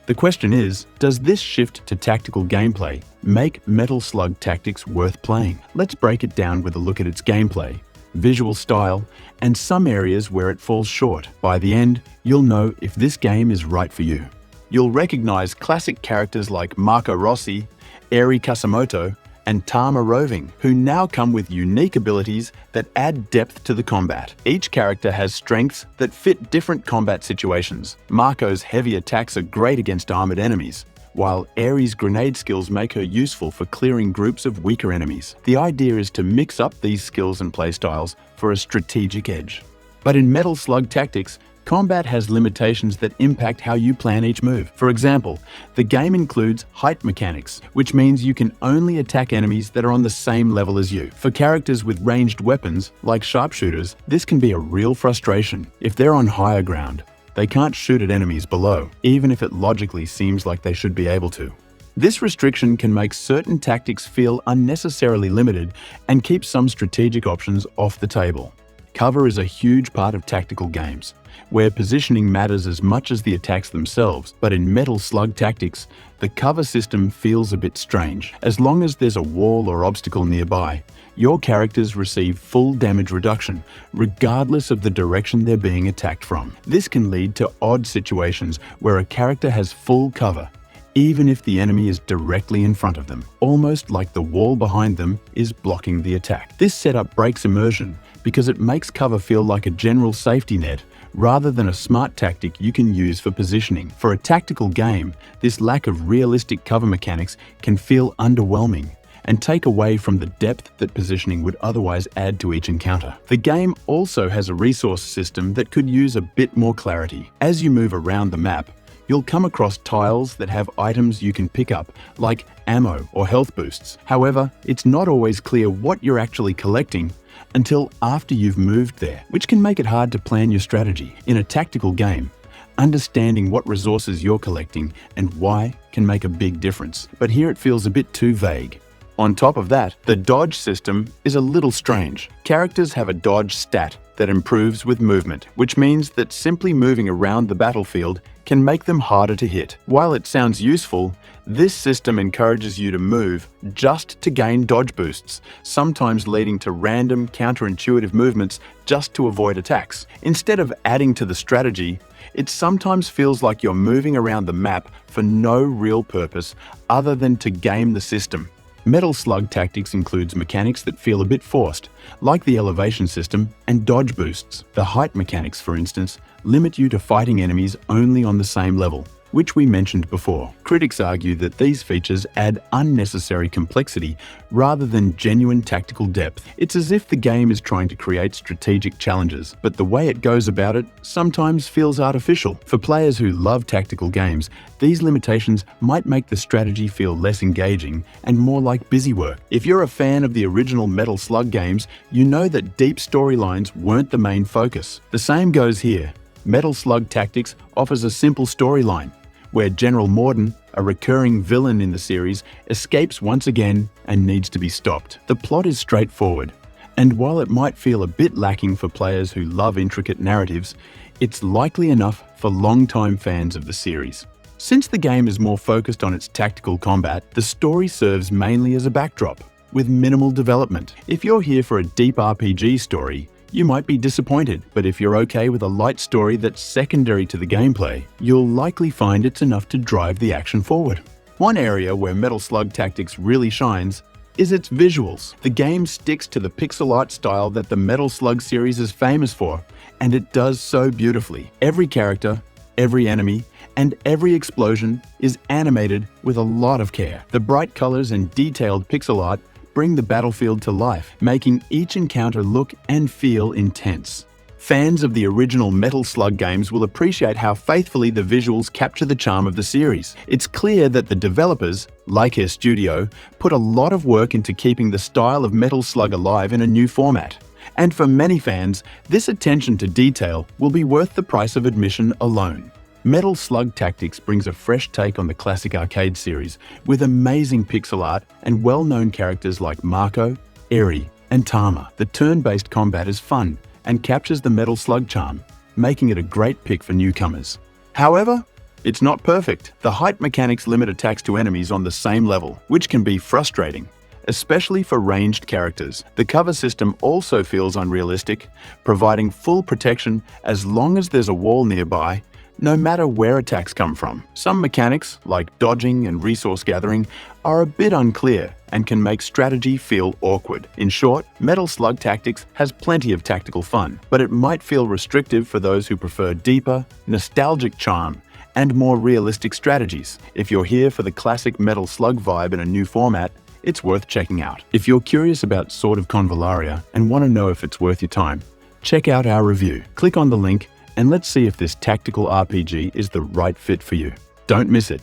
The question is, does this shift to tactical gameplay make Metal Slug Tactics worth playing? Let's break it down with a look at its gameplay, visual style, and some areas where it falls short. By the end, you'll know if this game is right for you. You'll recognize classic characters like Marco Rossi, Eri Kasamoto, and Tama Roving, who now come with unique abilities that add depth to the combat. Each character has strengths that fit different combat situations. Marco's heavy attacks are great against armored enemies, while Eri's grenade skills make her useful for clearing groups of weaker enemies. The idea is to mix up these skills and playstyles for a strategic edge. But in Metal Slug Tactics, combat has limitations that impact how you plan each move. For example, the game includes height mechanics, which means you can only attack enemies that are on the same level as you. For characters with ranged weapons, like sharpshooters, this can be a real frustration. If they're on higher ground, they can't shoot at enemies below, even if it logically seems like they should be able to. This restriction can make certain tactics feel unnecessarily limited and keep some strategic options off the table. Cover is a huge part of tactical games, where positioning matters as much as the attacks themselves. But in Metal Slug Tactics, the cover system feels a bit strange. As long as there's a wall or obstacle nearby, your characters receive full damage reduction, regardless of the direction they're being attacked from. This can lead to odd situations where a character has full cover, even if the enemy is directly in front of them, almost like the wall behind them is blocking the attack. This setup breaks immersion because it makes cover feel like a general safety net rather than a smart tactic you can use for positioning. For a tactical game, this lack of realistic cover mechanics can feel underwhelming and take away from the depth that positioning would otherwise add to each encounter. The game also has a resource system that could use a bit more clarity. As you move around the map, you'll come across tiles that have items you can pick up, like ammo or health boosts. However, it's not always clear what you're actually collecting until after you've moved there, which can make it hard to plan your strategy. In a tactical game, understanding what resources you're collecting and why can make a big difference. But here it feels a bit too vague. On top of that, the dodge system is a little strange. Characters have a dodge stat that improves with movement, which means that simply moving around the battlefield can make them harder to hit. While it sounds useful, this system encourages you to move just to gain dodge boosts, sometimes leading to random counterintuitive movements just to avoid attacks. Instead of adding to the strategy, it sometimes feels like you're moving around the map for no real purpose other than to game the system. Metal Slug Tactics includes mechanics that feel a bit forced, like the elevation system and dodge boosts. The height mechanics, for instance, limit you to fighting enemies only on the same level, which we mentioned before. Critics argue that these features add unnecessary complexity rather than genuine tactical depth. It's as if the game is trying to create strategic challenges, but the way it goes about it sometimes feels artificial. For players who love tactical games, these limitations might make the strategy feel less engaging and more like busy work. If you're a fan of the original Metal Slug games, you know that deep storylines weren't the main focus. The same goes here. Metal Slug Tactics offers a simple storyline, where General Morden, a recurring villain in the series, escapes once again and needs to be stopped. The plot is straightforward, and while it might feel a bit lacking for players who love intricate narratives, it's likely enough for longtime fans of the series. Since the game is more focused on its tactical combat, the story serves mainly as a backdrop, with minimal development. If you're here for a deep RPG story, you might be disappointed, but if you're okay with a light story that's secondary to the gameplay, you'll likely find it's enough to drive the action forward. One area where Metal Slug Tactics really shines is its visuals. The game sticks to the pixel art style that the Metal Slug series is famous for, and it does so beautifully. Every character, every enemy, and every explosion is animated with a lot of care. The bright colors and detailed pixel art bring the battlefield to life, making each encounter look and feel intense. Fans of the original Metal Slug games will appreciate how faithfully the visuals capture the charm of the series. It's clear that the developers, like their studio, put a lot of work into keeping the style of Metal Slug alive in a new format. And for many fans, this attention to detail will be worth the price of admission alone. Metal Slug Tactics brings a fresh take on the classic arcade series, with amazing pixel art and well-known characters like Marco, Eri, and Tama. The turn-based combat is fun and captures the Metal Slug charm, making it a great pick for newcomers. However, It's not perfect. The height mechanics limit attacks to enemies on the same level, which can be frustrating, especially for ranged characters. The cover system also feels unrealistic, providing full protection as long as there's a wall nearby, no matter where attacks come from. Some mechanics, like dodging and resource gathering, are a bit unclear and can make strategy feel awkward. In short, Metal Slug Tactics has plenty of tactical fun, but it might feel restrictive for those who prefer deeper, nostalgic charm and more realistic strategies. If you're here for the classic Metal Slug vibe in a new format, it's worth checking out. If you're curious about Sword of Convallaria and want to know if it's worth your time, check out our review. Click on the link and let's see if this tactical RPG is the right fit for you. Don't miss it.